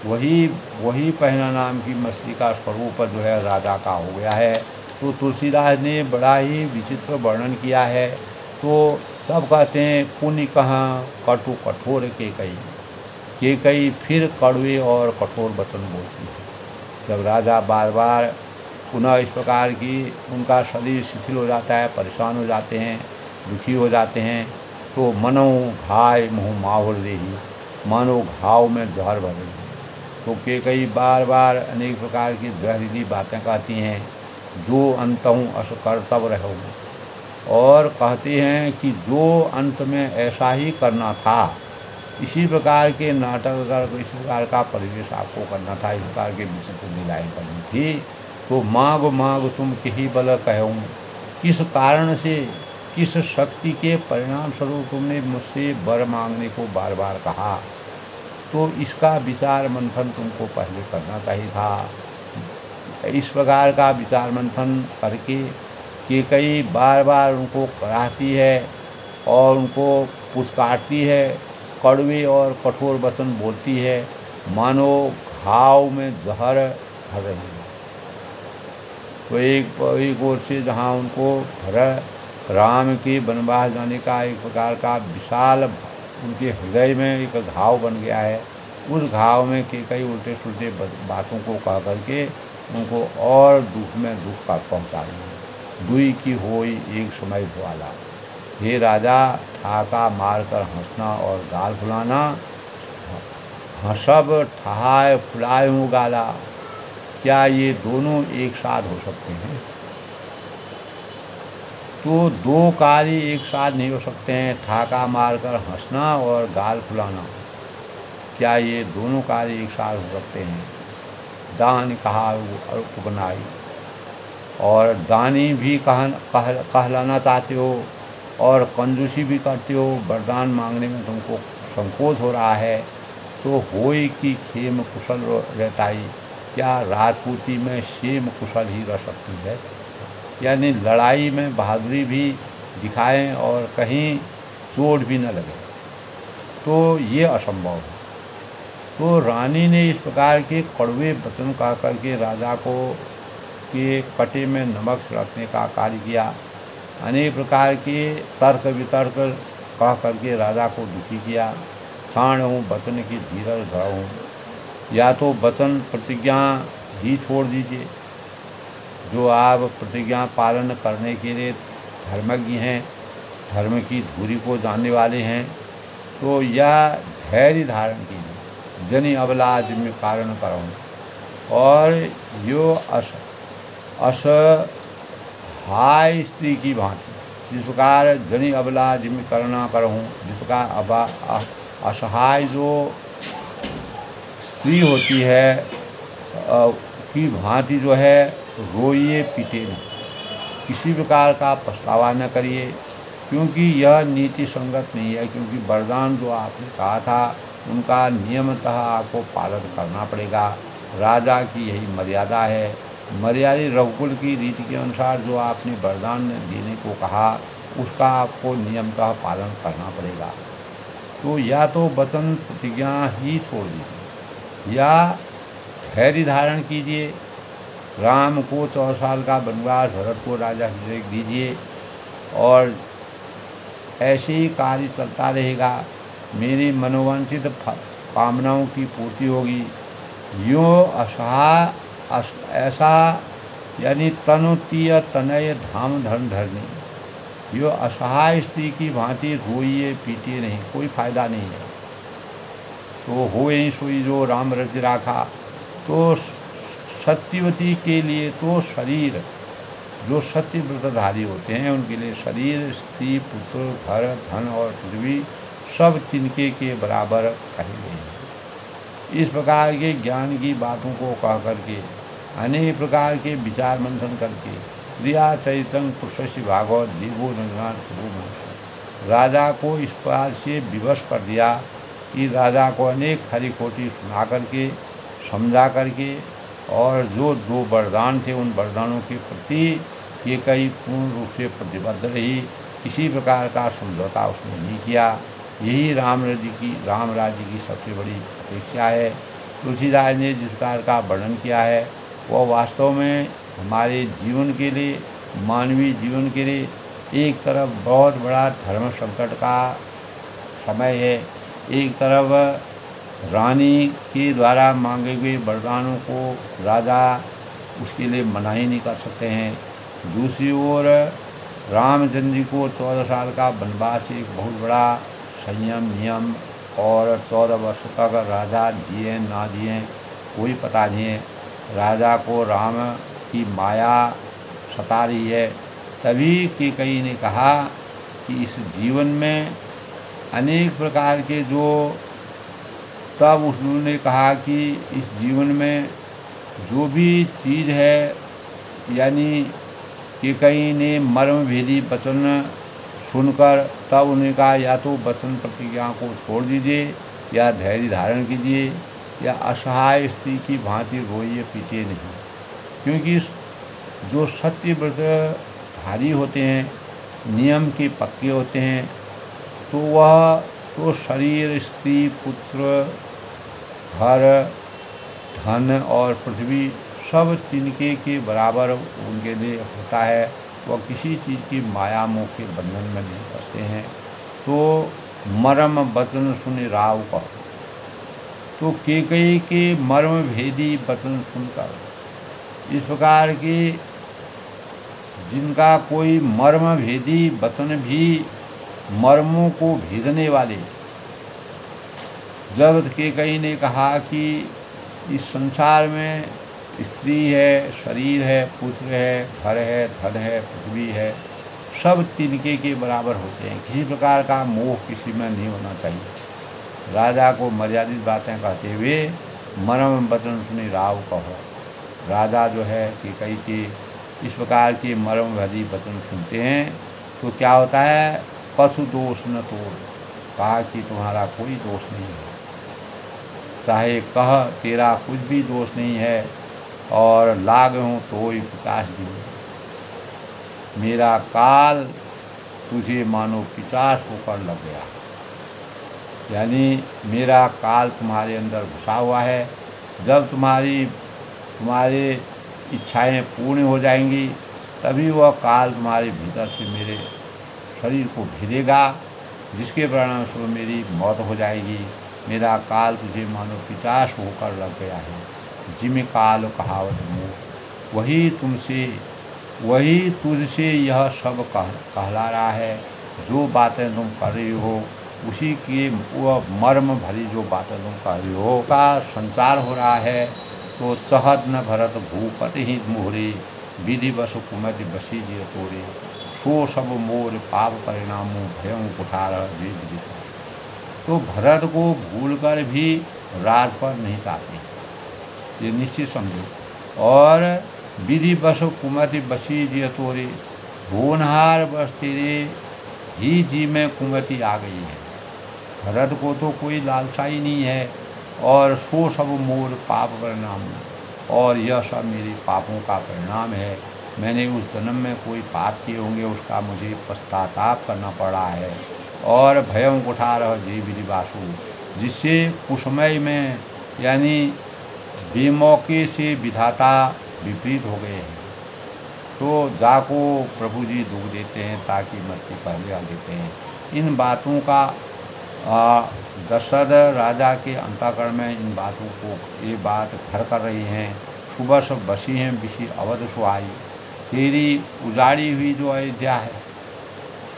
वही पहिना नाम की मछली का स्वरूप जो है राजा का हो गया है। तो तुलसीदास ने बड़ा ही विचित्र वर्णन किया है। तो तब कहते हैं पुण्य कहाँ कटु कठोर केकई फिर कड़वे और कठोर वचन बोलती है। जब राजा बार बार पुनः इस प्रकार की उनका शरीर शिथिल हो जाता है, परेशान हो जाते हैं, दुखी हो जाते हैं, तो मनो घाय मुँह माहुर देही, मानो घाव में जहर भर रही। तो केकई बार बार अनेक प्रकार की जहरीली बातें कहती हैं। जो अंतहूँ अस कर्तव्य रहो, और कहते हैं कि जो अंत में ऐसा ही करना था, इसी प्रकार के नाटक अगर इस प्रकार का परिवेश आपको करना था, इस प्रकार के विचित्र लीलाएँ करनी थी, तो मांग मांग तुम कही बल कहूँ, किस कारण से किस शक्ति के परिणाम स्वरूप तुमने मुझसे वर मांगने को बार बार कहा। तो इसका विचार मंथन तुमको पहले करना चाहिए था। इस प्रकार का विचार मंथन करके केकई बार बार उनको कराहती है और उनको पुचकारती है, कड़वे और कठोर वचन बोलती है, मानो घाव में जहर भर रही है। तो एक ओर से जहाँ उनको राम के वनवास जाने का एक प्रकार का विशाल उनके हृदय में एक घाव बन गया है, उस घाव में कई उल्टे सुलटे बातों को कह करके उनको और दुख में दुख का पहुँचा रही है। दुई की होई एक समय भुआला, हे राजा ठाका मारकर हंसना और गाल फुलाना, हंसब ठहाय फुलाए हूँ गाला, क्या ये दोनों एक साथ हो सकते हैं? तो दो कार्य एक साथ नहीं हो सकते हैं, ठाका मारकर हंसना और गाल फुलाना, क्या ये दोनों कार्य एक साथ हो सकते हैं? दान कहा उपनाई, और दानी भी कहलाना चाहते हो और कंजूसी भी करते हो, वरदान मांगने में तुमको संकोच हो रहा है। तो होई की खेम कुशल रहताई, क्या राजपूती में शेम कुशल ही रह सकती है? यानी लड़ाई में बहादुरी भी दिखाएं और कहीं चोट भी न लगे, तो ये असंभव है। तो रानी ने इस प्रकार के कड़वे वचन कह करके राजा को के कटे में नमक छिड़कने का कार्य किया। अनेक प्रकार के तर्क वितर्क कह करके राजा को दुखी किया। क्षाण हूँ वचन की धीरज धराऊँ, या तो वचन प्रतिज्ञा ही छोड़ दीजिए, जो आप प्रतिज्ञा पालन करने के लिए धर्मज्ञ हैं, धर्म की धुरी को जानने वाले हैं, तो यह धैर्य धारण कीजिए। जनि अबला जिम्मे कारण करूँ, और यो असहाय स्त्री की भांति, जिस प्रकार जनि अबला जिम्मे करना करूँ, जिस प्रकार असहाय जो स्त्री होती है की भांति जो है रोइए पीटे न, किसी प्रकार का पछतावा न करिए, क्योंकि यह नीति संगत नहीं है। क्योंकि वरदान जो आपने कहा था उनका नियमतः आपको पालन करना पड़ेगा। राजा की यही मर्यादा है। मर्यादा रघुकुल की रीति के अनुसार जो आपने वरदान देने को कहा उसका आपको नियमतः पालन करना पड़ेगा। तो या तो वचन प्रतिज्ञा ही छोड़ दीजिए या धैर्य धारण कीजिए। राम को 14 साल का वनवास, भरत को राजा अभिषेक दीजिए और ऐसे ही कार्य चलता रहेगा। मेरी मनोवांछित कामनाओं की पूर्ति होगी। यूँ ऐसा यानी तनु तीय तनय धाम धन धरनी, यो असहाय स्त्री की भांति रोइए पीटिए नहीं, कोई फायदा नहीं है। तो होए सोई जो राम रच राखा। तो सत्यवती के लिए तो शरीर जो सत्य व्रतधारी होते हैं उनके लिए शरीर, स्त्री, पुत्र, घर, धन और पृथ्वी सब तिनके के बराबर कहे गए हैं। इस प्रकार के ज्ञान की बातों को कह करके अनेक प्रकार के विचार मंथन करके क्रिया चैतंग पुरुष भागवत देवो नंदनाथ प्रभु मनुष्य राजा को इस प्रकार से विवश कर दिया कि राजा को अनेक खरी खोटी सुना करके समझा करके और जो दो वरदान थे उन वरदानों के प्रति ये कई पूर्ण रूप से प्रतिबद्ध रही, किसी प्रकार का समझौता उसने नहीं किया। यही राम राज्य की सबसे बड़ी अपेक्षा है। तुलसीदास ने जिस प्रकार का वर्णन किया है वह वास्तव में हमारे जीवन के लिए, मानवीय जीवन के लिए एक तरफ बहुत बड़ा धर्म संकट का समय है, एक तरफ रानी के द्वारा मांगे हुए वरदानों को राजा उसके लिए मना ही नहीं कर सकते हैं। दूसरी ओर रामचंद्र जी को 14 साल का वनवास एक बहुत बड़ा संयम नियम और 14 वर्ष तक राजा जिए ना जिए कोई पता नहीं है। राजा को राम की माया सता रही है। तभी कैकेयी ने कहा कि इस जीवन में अनेक प्रकार के जो, तब उन्होंने कहा कि इस जीवन में जो भी चीज़ है, यानी कैकेयी ने मर्म भेदी वचन सुनकर तब उन्होंने कहा या तो वचन प्रतिज्ञा को छोड़ दीजिए या धैर्य धारण कीजिए या असहाय स्त्री की भांति रोइए पीटिए नहीं। क्योंकि जो सत्य व्रतधारी होते हैं, नियम के पक्के होते हैं, तो वह तो शरीर, स्त्री, पुत्र, घर, धन और पृथ्वी सब तिनके के बराबर उनके लिए होता है। वह किसी चीज़ की माया मोह के बंधन में नहीं फंसते हैं। तो मर्म वचन सुने राव का, तो कैकेयी के मर्म भेदी वचन सुनकर इस प्रकार के जिनका कोई मर्म भेदी वचन भी मर्मों को भेदने वाले, जब कैकेयी ने कहा कि इस संसार में स्त्री है, शरीर है, पुत्र है, घर है, धन है, पृथ्वी है, सब तिनके के बराबर होते हैं, किसी प्रकार का मोह किसी में नहीं होना चाहिए। राजा को मर्यादित बातें कहते हुए मर्म वचन सुने राव कहो। राजा जो है कैकेयी के इस प्रकार के मर्म भरी वचन सुनते हैं तो क्या होता है, पशु दोष न तोड़, कहा कि तुम्हारा कोई दोष नहीं है, चाहे कह तेरा कुछ भी दोष नहीं है, और लाग हूँ तो ही 50 दिन, मेरा काल तुझे मानो 50 होकर लग गया। यानी मेरा काल तुम्हारे अंदर घुसा हुआ है। जब तुम्हारी इच्छाएं पूर्ण हो जाएंगी तभी वह काल तुम्हारे भीतर से मेरे शरीर को भेदेगा, जिसके परिणाम से मेरी मौत हो जाएगी। मेरा काल तुझे मानो 50 होकर लग गया है। जिम काल कहावत मुँह, वही तुझसे यह सब कहला रहा है। जो बातें तुम कर रही हो उसी के वह मर्म भरी जो बातें तुम कर रही हो का संचार हो रहा है। तो चहत न भरत भूपत ही मोहरे, विधि बस कुमति बसी जिय तोरे, सो सब मोर पाप परिणामों भयं कुठार जे विधि। तो भरत को भूलकर भी राज पर नहीं चाहते, ये निश्चित समझो। और विधि बस कुमति बसी जिय तोरे, होनहार बस तेरे ही जी में कुमति आ गई है। भरत को तो कोई लालसा ही नहीं है। और सो सब मोर पाप परिणाम, और यह सब मेरे पापों का परिणाम है। मैंने उस जन्म में कोई पाप किए होंगे, उसका मुझे पश्चाताप करना पड़ा है। और भयं कुठार जे विधि वासु, जिससे कुसमय में यानी बेमौके से विधाता विपरीत हो गए हैं। तो जाको प्रभु जी दुख देते हैं ताकि मृत्यु पहले आ देते हैं। इन बातों का दशरथ राजा के अंतःकरण में इन बातों को ये बात घर कर रही हैं। सुबह सब बसी हैं बिसी अवध सुहाई, तेरी उजाड़ी हुई जो अयोध्या है,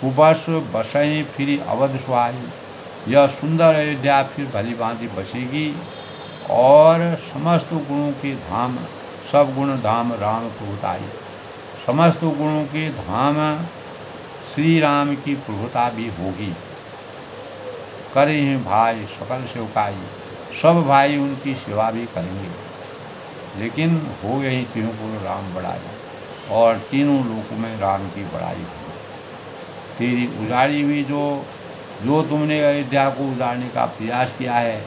सुबह से बसें फिर अवध सुहाई। यह सुंदर अयोध्या फिर भली भांति बसेगी और समस्त गुणों के धाम, सब गुण धाम राम प्रभुताई। समस्त गुणों के धाम श्री राम की प्रभुता भी होगी। करे हैं भाई सकल सेवकाई, सब भाई उनकी सेवा भी करेंगे। लेकिन हो यही तीनों को राम बड़ाई, और तीनों लोकों में राम की बड़ाई होगी। तेरी उजाड़ी हुई जो तुमने अयोध्या को उजाड़ने का प्रयास किया है,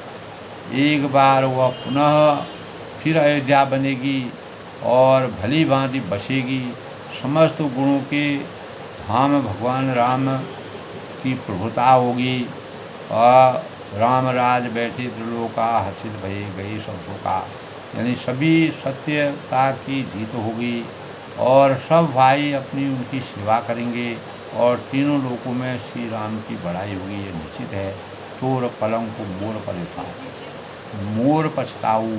एक बार वह पुनः फिर अयोध्या बनेगी और भली भांति बसेगी। समस्त गुणों के धाम भगवान राम की प्रभुता होगी। और राम राज बैठे त्रिलोका, हर्षित भये गई सब शोका। यानी सभी सत्यता की जीत होगी और सब भाई अपनी उनकी सेवा करेंगे और तीनों लोकों में श्री राम की बड़ाई होगी, ये निश्चित है। तोर कलंक को मोर परेशान, मोर पछताऊ,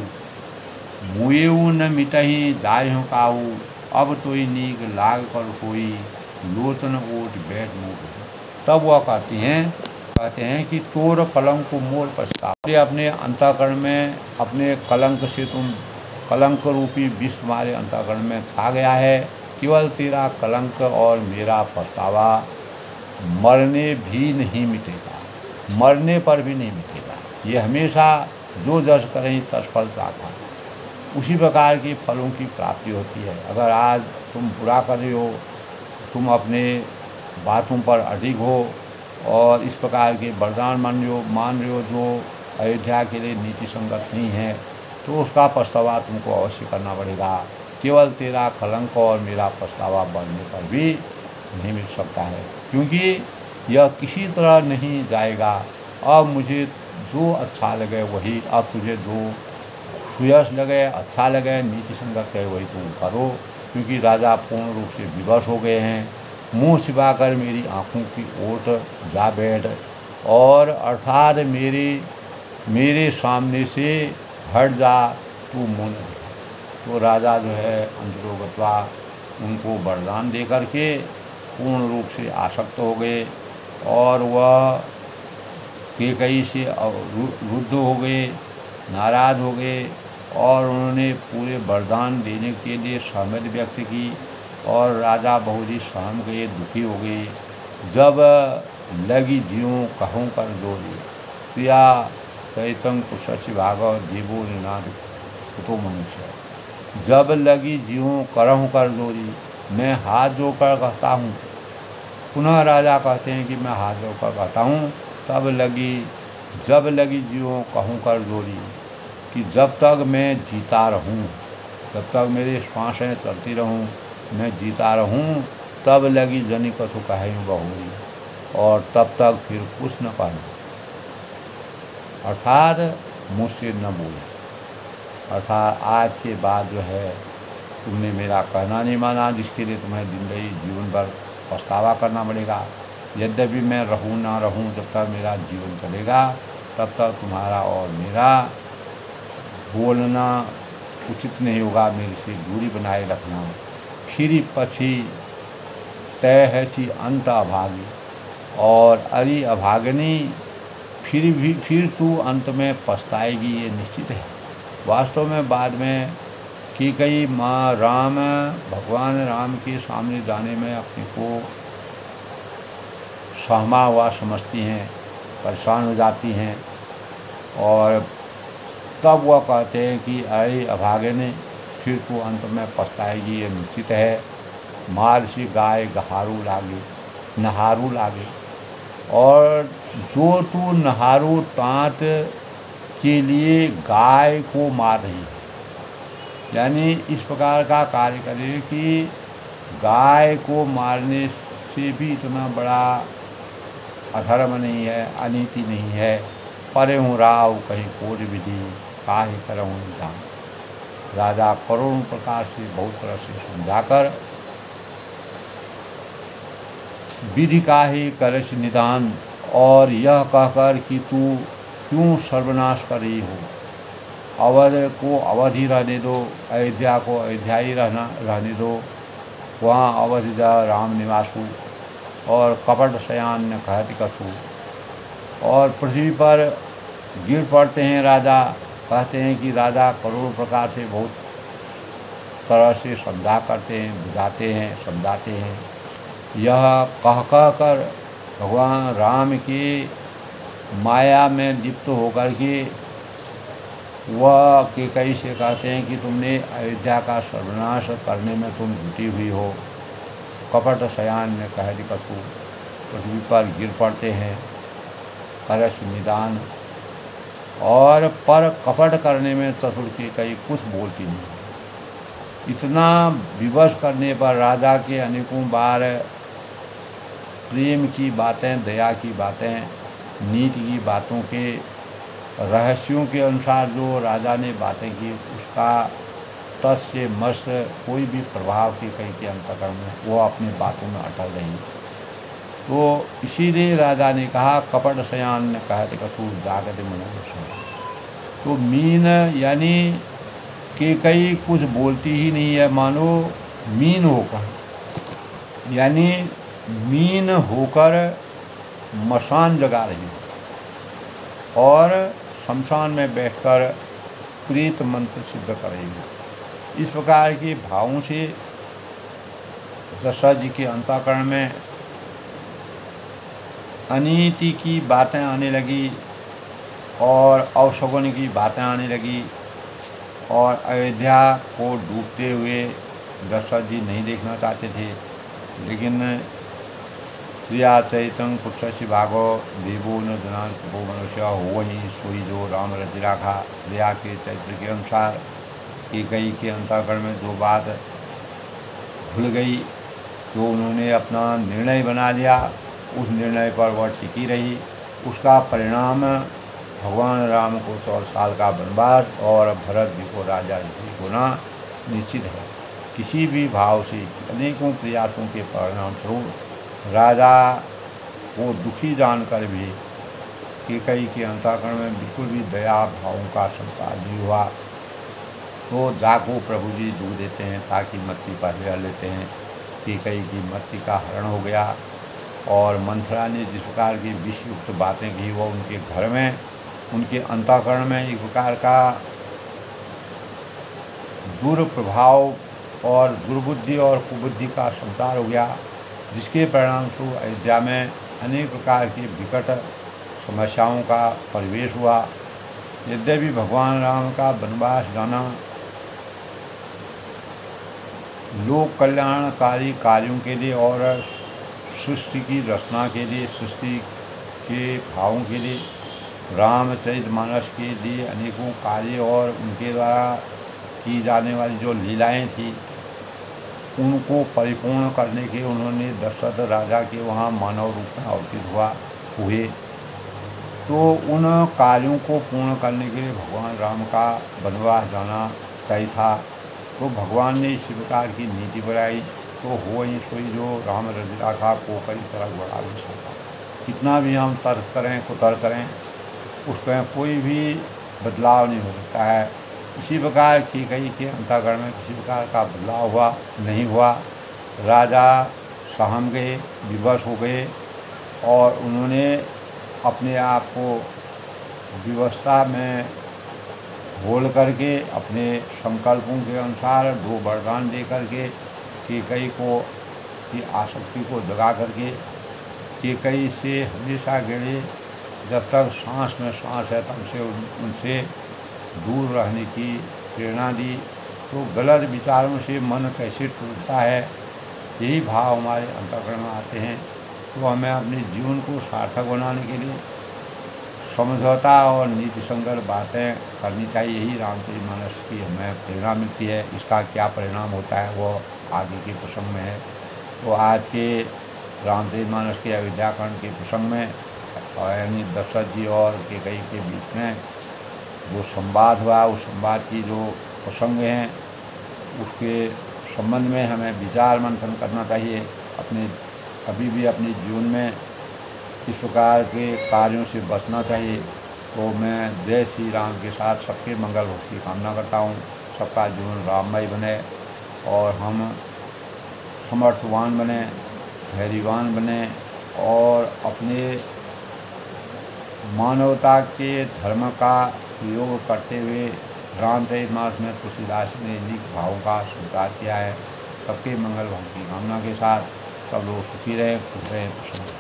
मुएऊ न मिटही दायहु काऊ। अब तोई नीक लाग कर कोई, लोचन ओट बैठ मुँह। तब वह कहते हैं कि तोर कलंक को मोर पछताऊ। अपने अंतःकरण में अपने कलंक से तुम, कलंक रूपी विष तुम्हारे अंतःकरण में छा गया है। केवल तेरा कलंक और मेरा पछतावा मरने भी नहीं मिटेगा, मरने पर भी नहीं मिटेगा। ये हमेशा जो जस करें तस फल चाहता, उसी प्रकार के फलों की प्राप्ति होती है। अगर आज तुम बुरा कर रहे हो, तुम अपने बातों पर अडिग हो और इस प्रकार के वरदान मान रहे हो जो अयोध्या के लिए नीति संगत नहीं है, तो उसका पछतावा तुमको अवश्य करना पड़ेगा। केवल तेरा कलंक और मेरा पछतावा बढ़ने पर भी नहीं मिल सकता है, क्योंकि यह किसी तरह नहीं जाएगा। अब मुझे जो अच्छा लगे वही, अब तुझे जो सुयश लगे, अच्छा लगे, नीति संगत है वही तुम करो, क्योंकि राजा पूर्ण रूप से विवश हो गए हैं। मुँह छिपाकर मेरी आँखों की ओट जा बैठ, और अर्थात मेरे सामने से हट जा, तू मुँह न। तो राजा जो है अंतरोगत्वा उनको वरदान दे करके पूर्ण रूप से आसक्त हो गए और वह कैकेयी से रुद्ध हो गए, नाराज़ हो गए और उन्होंने पूरे वरदान देने के लिए सहमति व्यक्त की और राजा बहुत ही सहम गए, दुखी हो गए। जब लगी ज्यों कहूँ कर जोड़ी, प्रिया चैतंग पुष्टि भाग जीवो निनाद कुतो मनुष्य। जब लगी ज्यों करहूँ कर जोड़ी, मैं हाथ जोड़कर कहता हूँ। पुनः राजा कहते हैं कि मैं हाथ जोड़कर कहता हूँ। जब लगी ज्यों कहूँ कर जोड़ी, कि जब तक मैं जीता रहूँ, जब तक मेरी श्वासें चलती रहूँ, मैं जीता रहूँ, तब लगी जनी कछु कहें बहुरी, और तब तक फिर कुछ न कहूँ, अर्थात मुझसे न बोले। अर्थात आज के बाद जो है तुमने मेरा कहना नहीं माना, जिसके लिए तुम्हें जिंदगी जीवन भर पछतावा करना पड़ेगा। यद्यपि मैं रहूँ ना रहूँ, जब तक मेरा जीवन चलेगा तब तक तुम्हारा और मेरा बोलना उचित नहीं होगा। मेरे से दूरी बनाए रखना। फिर पछी तय है सी अंत अभागी, और अरे अभागनी, फिर तू अंत में पछताएगी, ये निश्चित है। वास्तव में बाद में कैकेयी माँ भगवान राम के सामने जाने में अपने को सहमा हुआ समझती हैं, परेशान हो जाती हैं, और तब वह कहते हैं कि अरे अभागने, फिर तू अंत में पछताएगी, ये निश्चित है। मार सी गाय नहारू लागे, और जो तू नहारू तांत के लिए गाय को मार रही है, यानी इस प्रकार का कार्य करे कि गाय को मारने से भी इतना बड़ा अधर्म नहीं है, अनीति नहीं है। परे हूँ राव कहीं कोट विधि, काहे करहूँ जान। राजा करोड़ों प्रकार से बहुत तरह से समझाकर विधि का ही करश निदान, और यह कहकर कि तू क्यों सर्वनाश कर रही हो, अवध को अवध ही रहने दो, अयोध्या को अयोध्या ही रहने दो, वहाँ अवध राम निवासु, और कपट शयान न कहति कछु। और पृथ्वी पर गिर पड़ते हैं राजा, कहते हैं कि राजा करोड़ों प्रकार से बहुत तरह से समझा करते हैं, बुझाते हैं, समझाते हैं। यह कह कह कर भगवान राम की माया में लिप्त होकर के वह कैकई से कहते हैं कि तुमने अयोध्या का सर्वनाश करने में तुम जुटी हुई हो। कपट शयान ने कह दी कछु, पृथ्वी पर गिर पड़ते हैं करश निदान। और पर कपट करने में चतुर कैकई कुछ बोलती नहीं। इतना विवश करने पर राजा के अनेकों बार प्रेम की बातें, दया की बातें, नीति की बातों के रहस्यों के अनुसार जो राजा ने बातें की, उसका तस से मस कोई भी प्रभाव के कहीं के अंतकरण में वो अपनी बातों में अटल रही। तो इसीलिए राजा ने कहा कपट शयान ने कहते कसूर जागते मनुष्य। तो मीन यानी कैकई कुछ बोलती ही नहीं है, मानो मीन होकर, यानी मीन होकर मसान जगा रही है और शमशान में बैठकर प्रीत मंत्र सिद्ध कर रही है। इस प्रकार के भावों से दशरथ जी के अंतःकरण में अनीति की बातें आने लगी और अवशगुन की बातें आने लगी और अयोध्या को डूबते हुए दशरथ जी नहीं देखना चाहते थे। लेकिन प्रिया चैतं पुरुष भागो देवो न जना वो मनुष्य हो ही सोई जो राम रचि राखा। प्रिया के चरित्र के अनुसार कैकई के अंतःकरण में जो बात भूल गई, जो उन्होंने अपना निर्णय बना लिया, उस निर्णय पर वह टिकी रही। उसका परिणाम भगवान राम को 100 साल का वनवास और भरत जी को राजा जी होना निश्चित है। किसी भी भाव से अनेकों प्रयासों के परिणाम स्वरूप राजा को दुखी जानकर भी कैकई के अंतःकरण में बिल्कुल भी दया भावों का संस्कार नहीं हुआ। तो जाको प्रभु जी दूध देते हैं ताकि मत्ती पर ले लेते हैं। कैकई की मत्ती का हरण हो गया और मंथरा ने जिस प्रकार की विषयुक्त बातें की वो उनके घर में, उनके अंतःकरण में एक प्रकार का दुर्प्रभाव और दुर्बुद्धि और कुबुद्धि का संचार हो गया, जिसके परिणाम स्वरूप अयोध्या में अनेक प्रकार की विकट समस्याओं का परिवेश हुआ। यद्यपि भगवान राम का वनवास जाना लोक कल्याणकारी कार्यों के लिए और सृष्टि की रचना के लिए, सृष्टि के भावों के लिए, रामचरितमानस के लिए अनेकों कार्य और उनके द्वारा की जाने वाली जो लीलाएं थी उनको परिपूर्ण करने के उन्होंने दशरथ राजा के वहाँ मानव रूप में अवतरित हुए। तो उन कार्यों को पूर्ण करने के लिए भगवान राम का वनवास जाना तय था। तो भगवान ने इस प्रकार की नीति बनाई। तो हो ही सोई जो राम रचि राखा को कई तरह बढ़ा नहीं सकता। कितना भी हम तर्क करें, कुतर्क करें, उसमें कोई भी बदलाव नहीं हो सकता है। इसी प्रकार कैकई के अंतःकरण में किसी प्रकार का बदलाव हुआ नहीं हुआ। राजा सहम गए, विवश हो गए और उन्होंने अपने आप को विवस्था में घोल करके अपने संकल्पों के अनुसार 2 वरदान दे करके कैकई को की आसक्ति को जगा करके कैकई से हमेशा गिरे। जब तक सांस में सांस है तब से उनसे दूर रहने की प्रेरणा दी। तो गलत विचारों से मन कैसे टूटता है, यही भाव हमारे अंतःकरण में आते हैं। तो हमें अपने जीवन को सार्थक बनाने के लिए समझौता और नीति संगत बातें करनी चाहिए। यही रामचरितमानस की हमें प्रेरणा मिलती है। इसका क्या परिणाम होता है वो आगे के प्रसंग में है। तो आज के रामचरितमानस के अयोध्याकांड के प्रसंग में यानी दशरथ जी और कैकई के बीच में जो संवाद हुआ, उस संवाद की जो प्रसंग हैं उसके संबंध में हमें विचार मंथन करना चाहिए। कभी भी अपने जीवन में इस प्रकार के कार्यों से बचना चाहिए। तो मैं जय श्री राम के साथ सबके मंगल की कामना करता हूँ। सबका जीवन राममय बने और हम समर्थवान बने, धैर्यवान बने और अपने मानवता के धर्म का प्रयोग करते हुए रामचरित मानस में तुलसीदास ने इन्हीं भावों का स्वीकार किया है। सबके मंगल भाव की कामना के साथ सब लोग सुखी रहें, खुश रहें, प्रसन्न रहें।